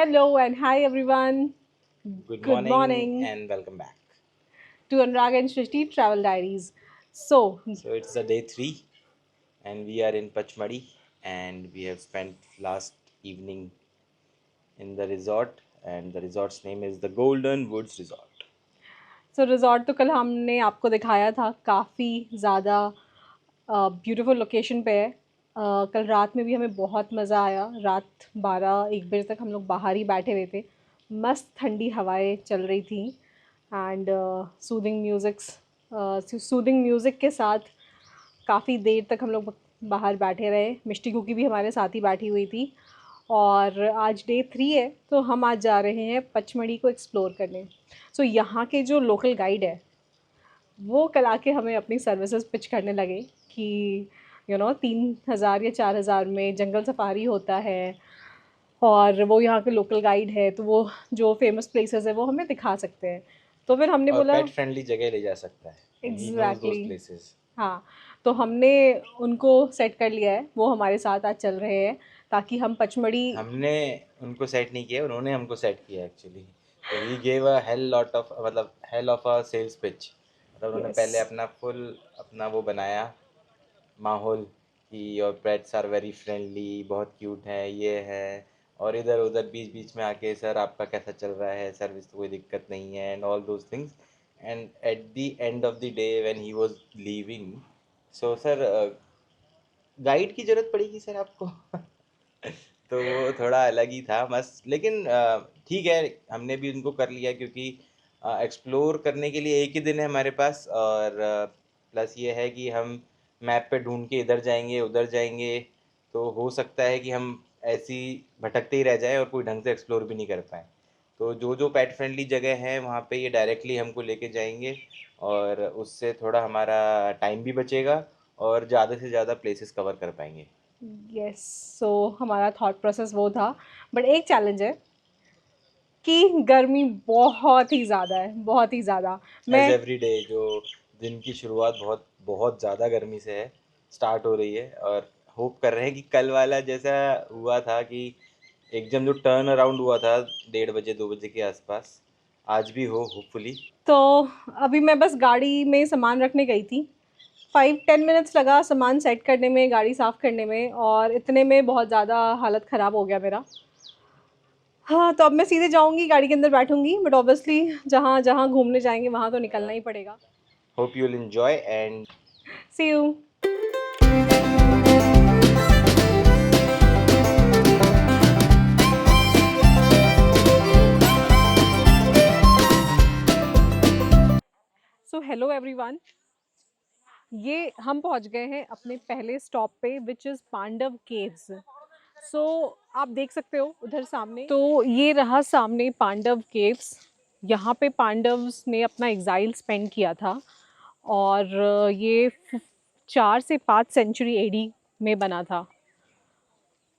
Hello and hi everyone. Good Good morning morning and welcome back. to Anurag and Shrishti Travel Diaries. So, So it's the day 3 and we are in Pachmadi and we have spent last evening in the resort and the resort's name is the Golden Woods Resort. Resort तो कल हमने आपको दिखाया था, काफ़ी ज़्यादा beautiful location पे है। कल रात में भी हमें बहुत मज़ा आया। रात 12-1 बजे तक हम लोग बाहर ही बैठे हुए थे। मस्त ठंडी हवाएं चल रही थी एंड सूदिंग म्यूज़िक के साथ काफ़ी देर तक हम लोग बाहर बैठे रहे। मिष्टी कुकी भी हमारे साथ ही बैठी हुई थी और आज डे 3 है तो हम आज जा रहे हैं पचमढ़ी को एक्सप्लोर करने। यहाँ के जो लोकल गाइड है वो कल आके हमें अपनी सर्विसेज पिच करने लगे कि 3,000 या 4,000 में जंगल सफारी होता है और वो यहाँ के लोकल गाइड है तो वो जो फेमस प्लेसेस है वो हमें दिखा सकते हैं। तो फिर हमने और बोला पेट फ्रेंडली जगह ले जा सकता है and he knows those exactly places. हाँ, तो हमने उनको सेट कर लिया है, वो हमारे साथ आज चल रहे हैं ताकि हम पचमढ़ी। हमने उनको सेट नहीं किया उन्होंने हमको सेट किया एक्चुअली. तो he gave a hell lot of मतलब hell of a sales pitch. मतलब उन्होंने यस, पहले अपना फुल अपना वो बनाया माहौल कि your pets are very friendly, बहुत क्यूट है, ये है. और इधर उधर बीच बीच में आके सर आपका कैसा चल रहा है, सर्विस तो कोई दिक्कत नहीं है and all those things. And at the end of the day when he was leaving, so sir guide की ज़रूरत पड़ेगी सर आपको. तो वो थोड़ा अलग ही था मस्त. लेकिन ठीक है, हमने भी उनको कर लिया क्योंकि एक्सप्लोर करने के लिए एक ही दिन है हमारे पास. और प्लस ये है कि हम मैप पे ढूंढ के इधर जाएंगे उधर जाएंगे तो हो सकता है कि हम ऐसी भटकते ही रह जाएं और कोई ढंग से एक्सप्लोर भी नहीं कर पाएँ. तो जो जो पेट फ्रेंडली जगह है वहाँ पे ये डायरेक्टली हमको लेके जाएंगे और उससे थोड़ा हमारा टाइम भी बचेगा और ज़्यादा से ज़्यादा प्लेसेस कवर कर पाएंगे. यस। सो हमारा थॉट प्रोसेस वो था, बट एक चैलेंज है कि गर्मी बहुत ही ज़्यादा है, बहुत ही ज़्यादा। एज मैं एवरी डे जो दिन की शुरुआत बहुत बहुत ज़्यादा गर्मी से है स्टार्ट हो रही है. और होप कर रहे हैं कि कल वाला जैसा हुआ था कि एकदम जो टर्न अराउंड हुआ था 1:30 2 बजे के आसपास आज भी हो होपफुली. तो अभी मैं बस गाड़ी में सामान रखने गई थी, 5-10 मिनट्स लगा सामान सेट करने में, गाड़ी साफ़ करने में, और इतने में बहुत ज़्यादा हालत ख़राब हो गया मेरा। हाँ, तो अब मैं सीधे जाऊंगी, गाड़ी के अंदर बैठूंगी, बट ऑब्वियसली जहाँ जहाँ घूमने जाएंगे वहाँ तो निकलना ही पड़ेगा। Hope you will enjoy and see you. So hello everyone, ये हम पहुंच गए हैं अपने पहले स्टॉप पे विच इज़ पांडव केव्स। सो आप देख सकते हो उधर सामने, तो ये रहा सामने पांडव केव्स। यहाँ पे पांडव्स ने अपना एग्जाइल स्पेंड किया था और ये 4 से 5 सेंचुरी एडी में बना था।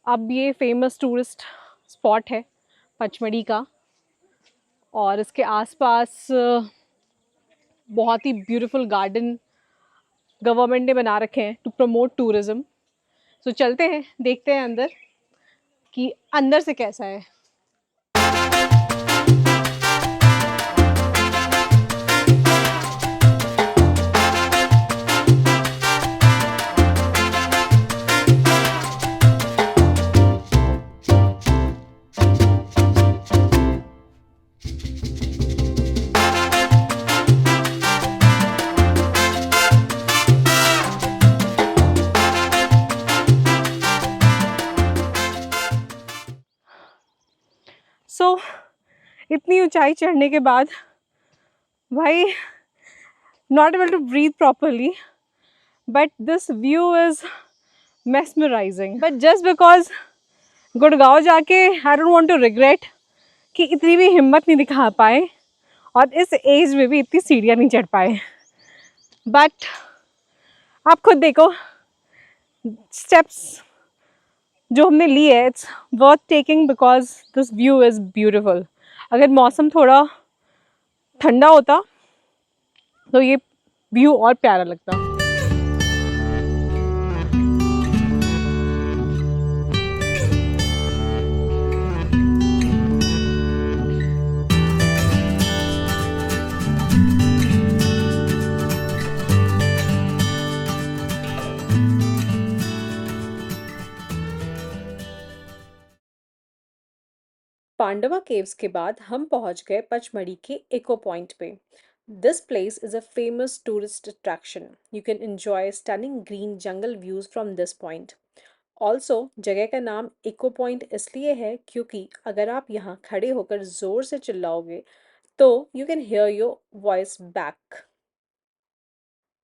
अब ये फेमस टूरिस्ट स्पॉट है पचमढ़ी का और इसके आसपास बहुत ही ब्यूटीफुल गार्डन गवर्नमेंट ने बना रखे हैं टू प्रमोट टूरिज्म। सो चलते हैं, देखते हैं अंदर कि अंदर से कैसा है। सो इतनी ऊंचाई चढ़ने के बाद भाई not able to breathe properly, but this view is mesmerizing. But just because Gurgaon जाके I don't want to regret कि इतनी भी हिम्मत नहीं दिखा पाए और इस एज में भी इतनी सीढ़ियाँ नहीं चढ़ पाए। बट आप खुद देखो स्टेप्स जो हमने लिए है, it's worth taking because this view is beautiful. अगर मौसम थोड़ा ठंडा होता तो ये व्यू और प्यारा लगता। पांडवा केव्स के बाद हम पहुंच गए पचमढ़ी के इको पॉइंट पे। This place is a famous tourist attraction. You can enjoy stunning green jungle views from this point. Also जगह का नाम इको पॉइंट इसलिए है क्योंकि अगर आप यहाँ खड़े होकर जोर से चिल्लाओगे तो you can hear your voice back.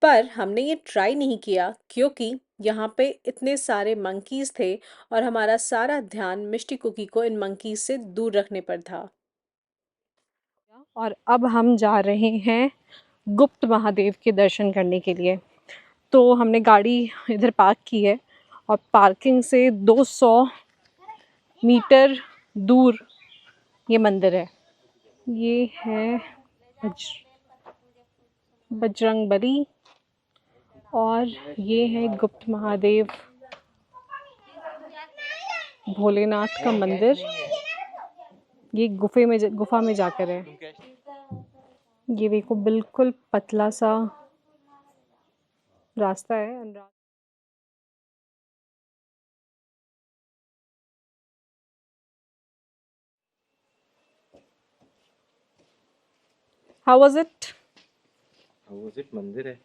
पर हमने ये ट्राई नहीं किया क्योंकि यहाँ पे इतने सारे मंकीज थे और हमारा सारा ध्यान मिष्टी कुकी को इन मंकीज से दूर रखने पर था। और अब हम जा रहे हैं गुप्त महादेव के दर्शन करने के लिए। तो हमने गाड़ी इधर पार्क की है और पार्किंग से 200 मीटर दूर ये मंदिर है। ये है बजरंगबली और ये है गुप्त महादेव भोलेनाथ का मंदिर। ये गुफा में जाकर है। ये देखो बिल्कुल पतला सा रास्ता है। How was it? मंदिर है।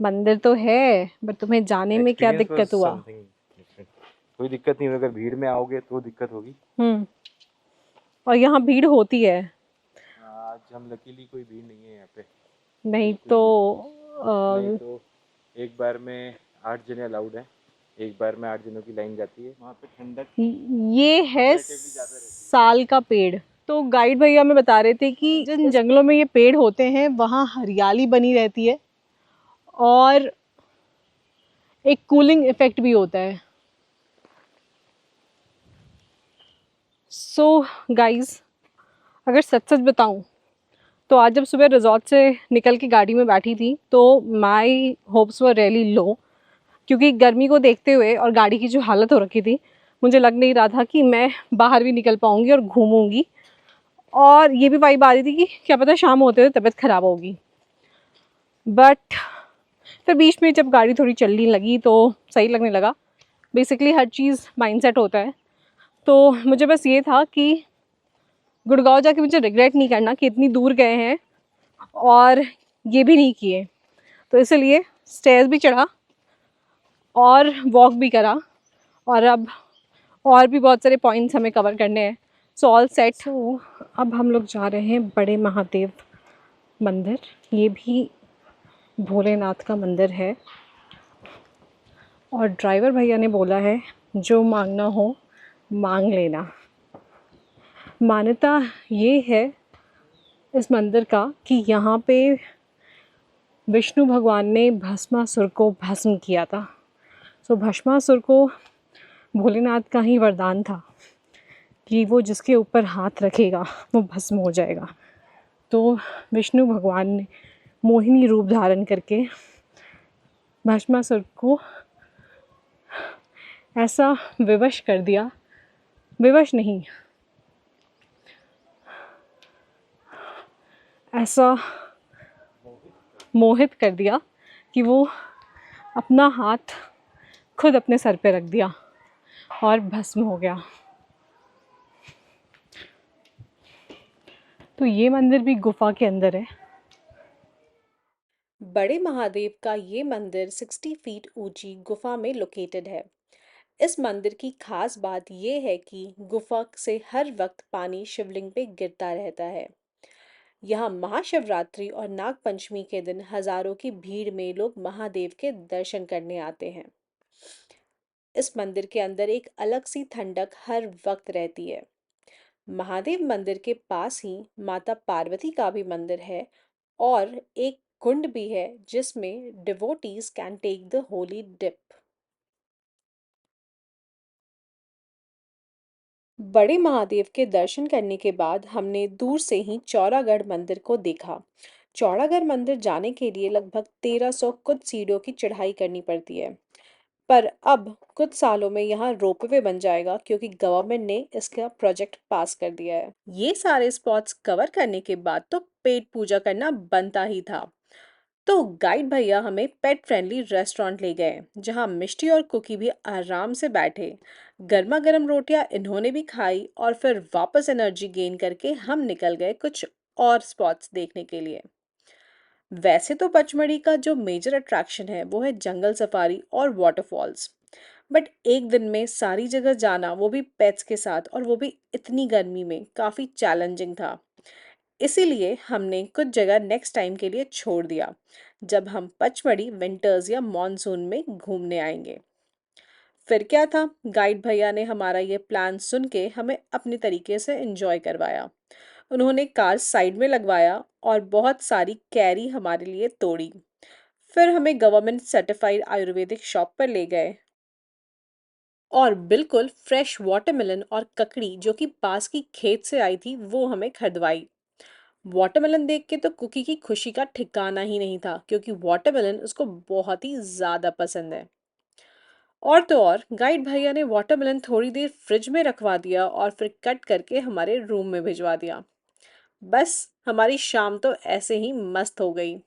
मंदिर तो है बट तुम्हें जाने में क्या Experience was दिक्कत हुआ? something different. कोई दिक्कत नहीं, अगर भीड़ में आओगे तो दिक्कत होगी। और यहाँ भीड़ होती है। आज हम लकीली कोई भीड़ नहीं है यहाँ पे। नहीं तो नहीं तो एक बार में 8 जने अलाउड है। एक बार में 8 जनों की लाइन जाती है। वहाँ पे ठंडक ये है साल का पेड़। तो गाइड भैया हमें बता रहे थे कि जिन जंगलों में ये पेड़ होते हैं वहाँ हरियाली बनी रहती है और एक कूलिंग इफेक्ट भी होता है। सो गाइस, अगर सच सच बताऊं तो आज जब सुबह रिजॉर्ट से निकल के गाड़ी में बैठी थी तो माई होप्स वर रियली लो, क्योंकि गर्मी को देखते हुए और गाड़ी की जो हालत हो रखी थी मुझे लग नहीं रहा था कि मैं बाहर भी निकल पाऊंगी और घूमूंगी। और ये भी वाइब आ रही थी कि क्या पता शाम होते हुए तबीयत खराब होगी। बट फिर बीच में जब गाड़ी थोड़ी चलने लगी तो सही लगने लगा। बेसिकली हर चीज़ माइंडसेट होता है। तो मुझे बस ये था कि गुड़गांव जाके मुझे रिग्रेट नहीं करना कि इतनी दूर गए हैं और ये भी नहीं किए। तो इसलिए स्टेयर्स भी चढ़ा और वॉक भी करा और अब और भी बहुत सारे पॉइंट्स हमें कवर करने हैं। So all set. सो अब हम लोग जा रहे हैं बड़े महादेव मंदिर। ये भी भोलेनाथ का मंदिर है और ड्राइवर भैया ने बोला है जो मांगना हो मांग लेना। मान्यता ये है इस मंदिर का कि यहाँ पे विष्णु भगवान ने भस्मासुर को भस्म किया था। सो भस्मासुर को भोलेनाथ का ही वरदान था कि वो जिसके ऊपर हाथ रखेगा वो भस्म हो जाएगा। तो विष्णु भगवान ने मोहिनी रूप धारण करके भस्मासुर को ऐसा विवश कर दिया, विवश नहीं, ऐसा मोहित कर दिया कि वो अपना हाथ खुद अपने सर पे रख दिया और भस्म हो गया। तो ये मंदिर भी गुफा के अंदर है। बड़े महादेव का ये मंदिर 60 फीट ऊंची गुफा में लोकेटेड है। इस मंदिर की खास बात ये है कि गुफा से हर वक्त पानी शिवलिंग पे गिरता रहता है। यहाँ महाशिवरात्रि और नाग पंचमी के दिन हजारों की भीड़ में लोग महादेव के दर्शन करने आते हैं। इस मंदिर के अंदर एक अलग सी ठंडक हर वक्त रहती है। महादेव मंदिर के पास ही माता पार्वती का भी मंदिर है और एक कुंड भी है जिसमें devotees can take the holy dip. बड़े महादेव के दर्शन करने के बाद हमने दूर से ही चौरागढ़ मंदिर को देखा। चौरागढ़ मंदिर जाने के लिए लगभग 1300 कुछ सीढ़ियों की चढ़ाई करनी पड़ती है। पर अब कुछ सालों में यहाँ रोपवे बन जाएगा क्योंकि गवर्नमेंट ने इसका प्रोजेक्ट पास कर दिया है। ये सारे स्पॉट्स कवर करने के बाद तो पेट पूजा करना बनता ही था। तो गाइड भैया हमें पेट फ्रेंडली रेस्टोरेंट ले गए, जहां मिष्टी और कुकी भी आराम से बैठे। गर्मा गर्म रोटियां इन्होंने भी खाई और फिर वापस एनर्जी गेन करके हम निकल गए कुछ और स्पॉट्स देखने के लिए। वैसे तो पचमढ़ी का जो मेजर अट्रैक्शन है वो है जंगल सफारी और वाटरफॉल्स, बट एक दिन में सारी जगह जाना, वो भी पेट्स के साथ और वो भी इतनी गर्मी में, काफ़ी चैलेंजिंग था। इसीलिए हमने कुछ जगह नेक्स्ट टाइम के लिए छोड़ दिया, जब हम पचमढ़ी विंटर्स या मॉनसून में घूमने आएंगे। फिर क्या था, गाइड भैया ने हमारा ये प्लान सुन के हमें अपनी तरीके से एंजॉय करवाया। उन्होंने कार साइड में लगवाया और बहुत सारी कैरी हमारे लिए तोड़ी। फिर हमें गवर्नमेंट सर्टिफाइड आयुर्वेदिक शॉप पर ले गए और बिल्कुल फ्रेश वाटरमेलन और ककड़ी जो कि पास की खेत से आई थी वो हमें खरीदवाई। वाटरमेलन देख के तो कुकी की खुशी का ठिकाना ही नहीं था, क्योंकि वाटरमेलन उसको बहुत ही ज़्यादा पसंद है। और तो और गाइड भैया ने वाटरमेलन थोड़ी देर फ्रिज में रखवा दिया और फिर कट करके हमारे रूम में भिजवा दिया। बस हमारी शाम तो ऐसे ही मस्त हो गई।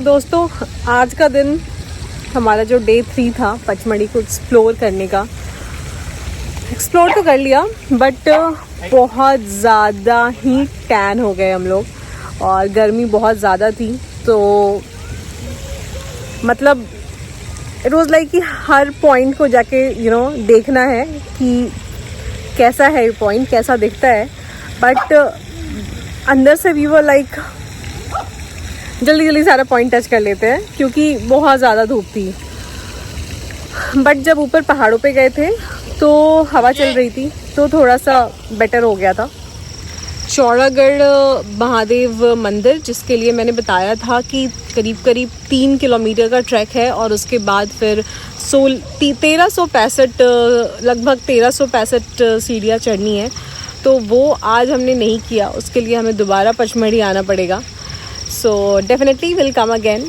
दोस्तों, आज का दिन हमारा जो डे 3 था पचमढ़ी को एक्सप्लोर करने का, एक्सप्लोर तो कर लिया बट बहुत ज़्यादा ही टैन हो गए हम लोग और गर्मी बहुत ज़्यादा थी। तो मतलब इट वाज लाइक कि हर पॉइंट को जाके देखना है कि कैसा है ये पॉइंट, कैसा दिखता है। बट अंदर से वी वर लाइक जल्दी जल्दी सारा पॉइंट टच कर लेते हैं, क्योंकि बहुत ज़्यादा धूप थी। बट जब ऊपर पहाड़ों पे गए थे तो हवा चल रही थी तो थोड़ा सा बेटर हो गया था। चौड़ागढ़ महादेव मंदिर, जिसके लिए मैंने बताया था कि करीब करीब 3 किलोमीटर का ट्रैक है और उसके बाद फिर 1365 लगभग 1365 सीढ़ियाँ चढ़नी है, तो वो आज हमने नहीं किया। उसके लिए हमें दोबारा पचमढ़ी आना पड़ेगा। So definitely will come again.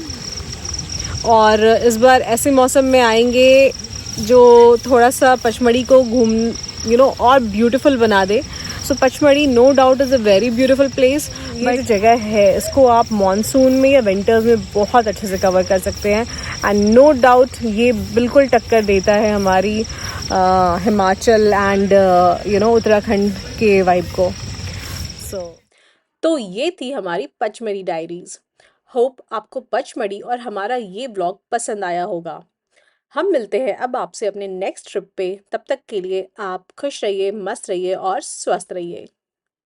और इस बार ऐसे मौसम में आएंगे जो थोड़ा सा पचमढ़ी को और ब्यूटीफुल बना दे। So Pachmarhi no doubt is a very beautiful place. ये जो जगह है इसको आप मॉनसून में या विंटर्स में बहुत अच्छे से कवर कर सकते हैं एंड नो डाउट ये बिल्कुल टक्कर देता है हमारी हिमाचल एंड उत्तराखंड के वाइब को। तो ये थी हमारी पचमढ़ी डायरीज। होप आपको पचमढ़ी और हमारा ये व्लॉग पसंद आया होगा। हम मिलते हैं अब आपसे अपने नेक्स्ट ट्रिप पे। तब तक के लिए आप खुश रहिए, मस्त रहिए और स्वस्थ रहिए।